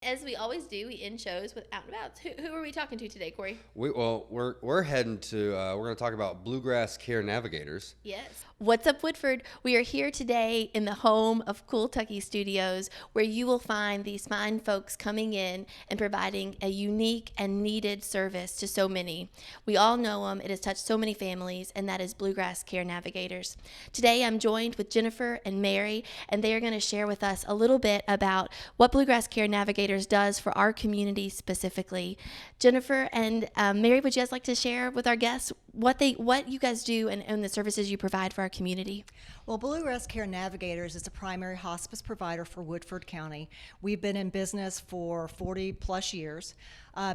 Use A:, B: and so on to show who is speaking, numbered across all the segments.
A: As we always do, we end shows with out and abouts. Who are we talking to today, Corey?
B: We're heading to we're going to talk about Bluegrass Care Navigators.
A: Yes. What's up, Woodford? We are here today in the home of Cool Tucky Studios, where you will find these fine folks coming in and providing a unique and needed service to so many. We all know them. It has touched so many families, and that is Bluegrass Care Navigators. Today, I'm joined with Jennifer and Mary, and they are going to share with us a little bit about what Bluegrass Care Navigators does for our community specifically. Jennifer and Mary, would you guys like to share with our guests what you guys do and the services you provide for our community?
C: Well, Bluegrass Care Navigators is a primary hospice provider for Woodford County. We've been in business for 40 plus years.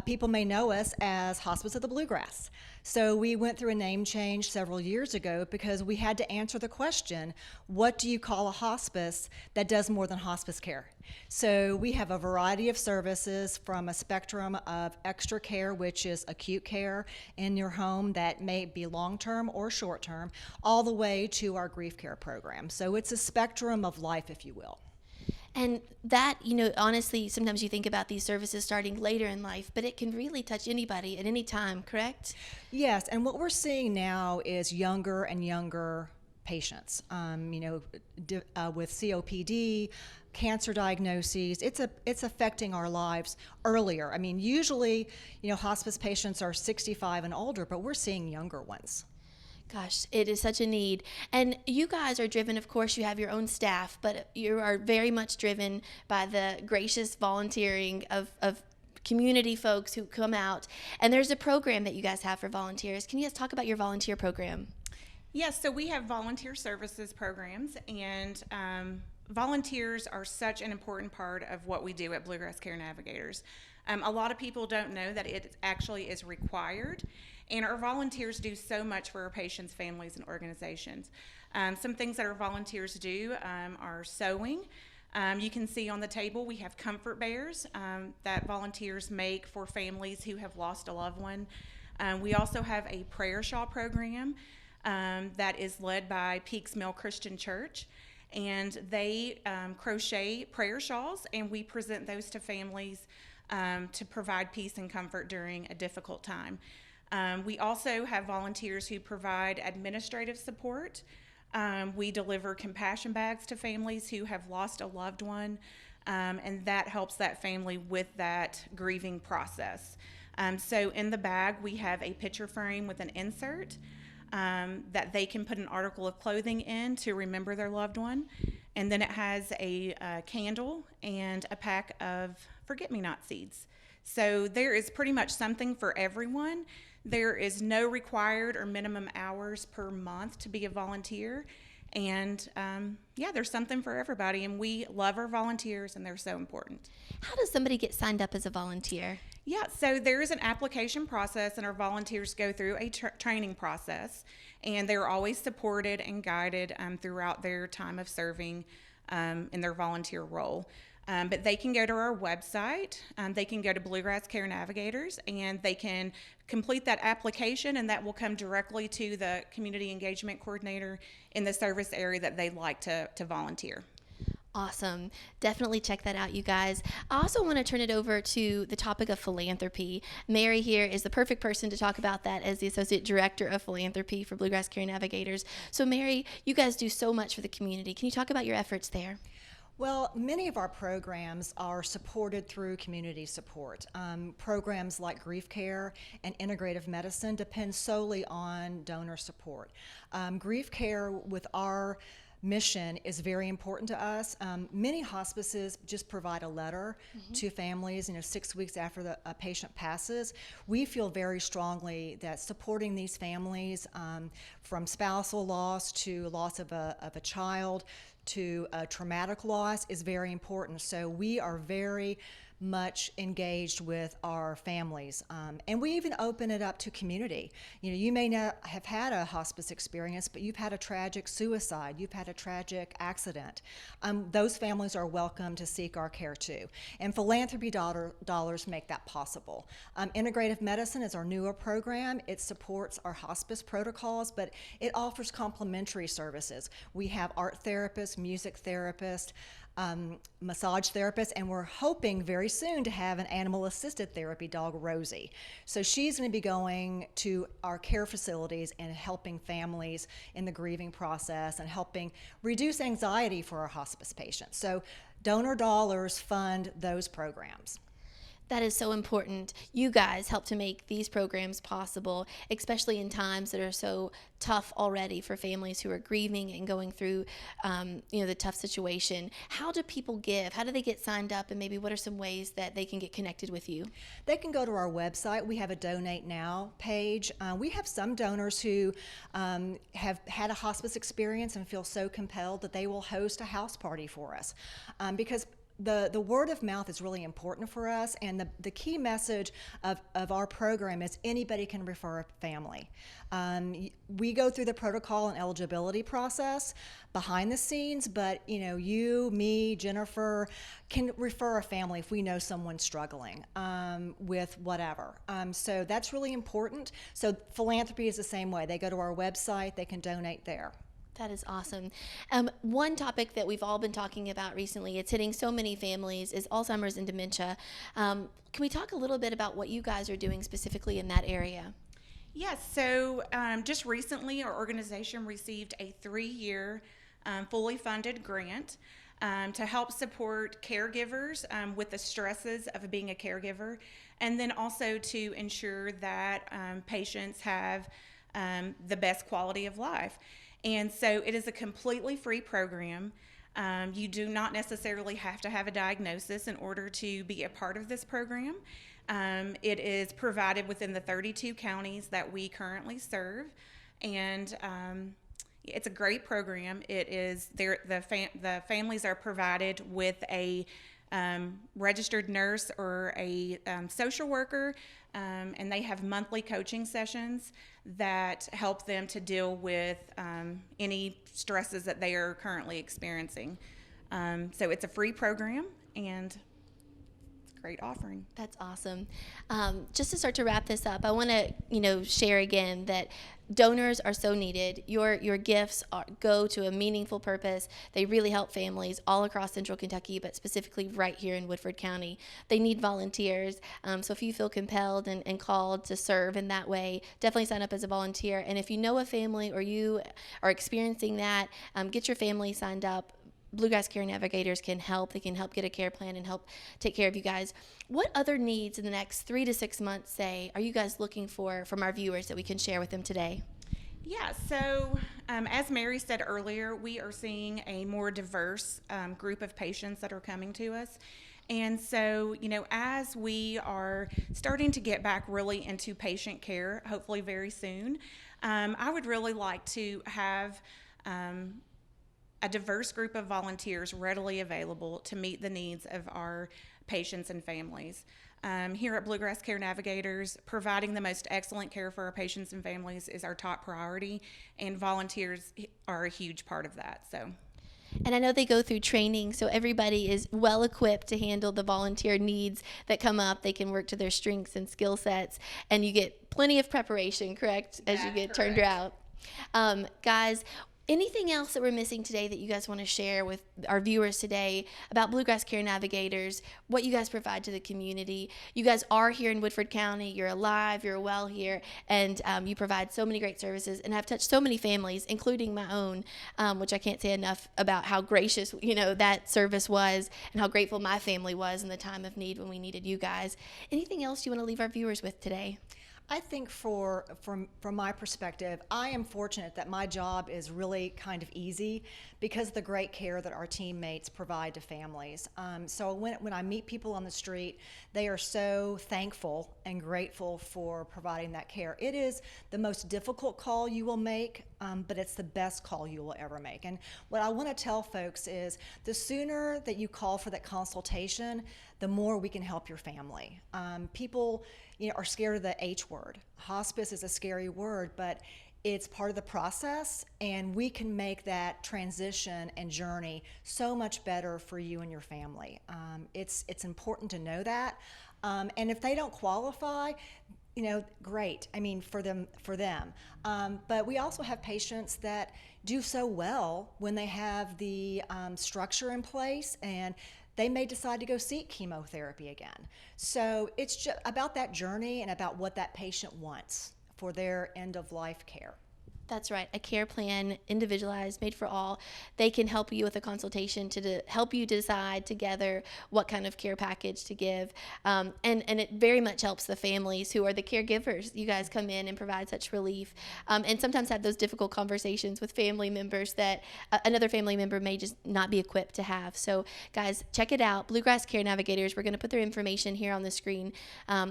C: People may know us as Hospice of the Bluegrass. So we went through a name change several years ago because we had to answer the question, what do you call a hospice that does more than hospice care? So we have a variety of services, from a spectrum of extra care, which is acute care in your home that may be long-term or short-term, all the way to our grief care program. So it's a spectrum of life, if you will.
A: And that, honestly, sometimes you think about these services starting later in life, but it can really touch anybody at any time, correct?
C: Yes, and what we're seeing now is younger and younger patients, with COPD, cancer diagnoses. It's affecting our lives earlier. I mean, usually, hospice patients are 65 and older, but we're seeing younger ones.
A: Gosh, it is such a need. And you guys are driven, of course, you have your own staff, but you are very much driven by the gracious volunteering of community folks who come out. And there's a program that you guys have for volunteers. Can you guys talk about your volunteer program?
D: Yes, so we have volunteer services programs, and volunteers are such an important part of what we do at Bluegrass Care Navigators. A lot of people don't know that it actually is required, and our volunteers do so much for our patients, families, and organizations. Some things that our volunteers do are sewing. You can see on the table we have comfort bears that volunteers make for families who have lost a loved one. We also have a prayer shawl program that is led by Peaks Mill Christian Church, and they crochet prayer shawls, and we present those to families to provide peace and comfort during a difficult time. We also have volunteers who provide administrative support. We deliver compassion bags to families who have lost a loved one, and that helps that family with that grieving process. So in the bag, we have a picture frame with an insert that they can put an article of clothing in to remember their loved one. And then it has a candle and a pack of forget-me-not seeds. So there is pretty much something for everyone. There is no required or minimum hours per month to be a volunteer. And there's something for everybody. And we love our volunteers, and they're so important.
A: How does somebody get signed up as a volunteer?
D: Yeah, so there is an application process, and our volunteers go through a training process, and they're always supported and guided throughout their time of serving in their volunteer role. But they can go to our website, they can go to Bluegrass Care Navigators, and they can complete that application, and that will come directly to the community engagement coordinator in the service area that they'd like to volunteer.
A: Awesome. Definitely check that out, you guys. I also want to turn it over to the topic of philanthropy. Mary here is the perfect person to talk about that as the Associate Director of Philanthropy for Bluegrass Care Navigators. So Mary, you guys do so much for the community. Can you talk about your efforts there?
C: Well, many of our programs are supported through community support. Programs like grief care and integrative medicine depend solely on donor support. Grief care with our mission is very important to us. Many hospices just provide a letter to families, 6 weeks after a patient passes. We feel very strongly that supporting these families from spousal loss to loss of a child to a traumatic loss is very important. So we are very much engaged with our families. And we even open it up to community. You may not have had a hospice experience, but you've had a tragic suicide, you've had a tragic accident. Those families are welcome to seek our care too. And philanthropy dollars make that possible. Integrative medicine is our newer program. It supports our hospice protocols, but it offers complementary services. We have art therapists, music therapists, massage therapist, and we're hoping very soon to have an animal-assisted therapy dog, Rosie. So she's going to be going to our care facilities and helping families in the grieving process and helping reduce anxiety for our hospice patients. So donor dollars fund those programs.
A: That is so important. You guys help to make these programs possible, especially in times that are so tough already for families who are grieving and going through, the tough situation. How do people give? How do they get signed up? And maybe what are some ways that they can get connected with you?
C: They can go to our website. We have a Donate Now page. We have some donors who have had a hospice experience and feel so compelled that they will host a house party for us, because the word of mouth is really important for us, and the key message of our program is anybody can refer a family. We go through the protocol and eligibility process behind the scenes, but you, me, Jennifer can refer a family if we know someone's struggling with whatever. So that's really important. So Philanthropy is the same way. They go to our website, they can donate there.
A: That is awesome. One topic that we've all been talking about recently, it's hitting so many families, is Alzheimer's and dementia. Can we talk a little bit about what you guys are doing specifically in that area?
D: Yes, so just recently our organization received a 3-year fully funded grant to help support caregivers with the stresses of being a caregiver, and then also to ensure that patients have the best quality of life. And so it is a completely free program. You do not necessarily have to have a diagnosis in order to be a part of this program. It is provided within the 32 counties that we currently serve, and it's a great program. It is the families are provided with a registered nurse or a social worker, and they have monthly coaching sessions that help them to deal with any stresses that they are currently experiencing. So it's a free program, and it's a great offering.
A: That's awesome. Just to start to wrap this up, I want to share again that donors are so needed. Your gifts go to a meaningful purpose. They really help families all across Central Kentucky, but specifically right here in Woodford County. They need volunteers. So if you feel compelled and called to serve in that way, definitely sign up as a volunteer. And if you know a family or you are experiencing that, get your family signed up. Bluegrass Care Navigators can help. They can help get a care plan and help take care of you guys. What other needs in the next 3 to 6 months, say, are you guys looking for from our viewers that we can share with them today?
D: Yeah, so as Mary said earlier, we are seeing a more diverse group of patients that are coming to us. And so, as we are starting to get back really into patient care, hopefully very soon, I would really like to have a diverse group of volunteers readily available to meet the needs of our patients and families. Here at Bluegrass Care Navigators, providing the most excellent care for our patients and families is our top priority, and volunteers are a huge part of that.
A: And I know they go through training, so everybody is well equipped to handle the volunteer needs that come up. They can work to their strengths and skill sets, and you get plenty of preparation, correct, as you get turned out. Guys, anything else that we're missing today that you guys want to share with our viewers today about Bluegrass Care Navigators, what you guys provide to the community? You guys are here in Woodford County. You're alive. You're well here. And you provide so many great services and have touched so many families, including my own, which I can't say enough about how gracious, that service was and how grateful my family was in the time of need when we needed you guys. Anything else you want to leave our viewers with today?
C: I think from my perspective, I am fortunate that my job is really kind of easy because of the great care that our teammates provide to families. So when I meet people on the street, they are so thankful and grateful for providing that care. It is the most difficult call you will make, but it's the best call you will ever make. And what I want to tell folks is the sooner that you call for that consultation, the more we can help your family. People are scared of the H word. Hospice is a scary word, but it's part of the process, and we can make that transition and journey so much better for you and your family. It's important to know that. And if they don't qualify, great. I mean, for them. But we also have patients that do so well when they have the structure in place, and they may decide to go seek chemotherapy again. So it's just about that journey and about what that patient wants for their end of life care.
A: That's right. A care plan, individualized, made for all. They can help you with a consultation to help you decide together what kind of care package to give. And it very much helps the families who are the caregivers. You guys come in and provide such relief, and sometimes have those difficult conversations with family members that another family member may just not be equipped to have. So guys, check it out. Bluegrass Care Navigators. We're going to put their information here on the screen.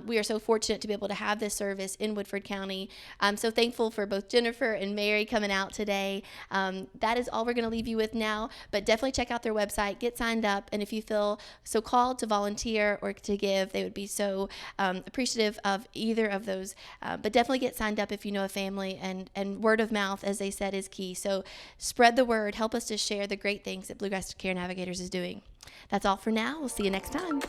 A: We are so fortunate to be able to have this service in Woodford County. I'm so thankful for both Jennifer and Mary coming out today. That is all we're going to leave you with now, but definitely check out their website, get signed up, and if you feel so called to volunteer or to give, they would be so appreciative of either of those. But definitely get signed up if you know a family, and word of mouth, as they said, is key. So spread the word. Help us to share the great things that Bluegrass Care Navigators is doing. That's all for now. We'll see you next time.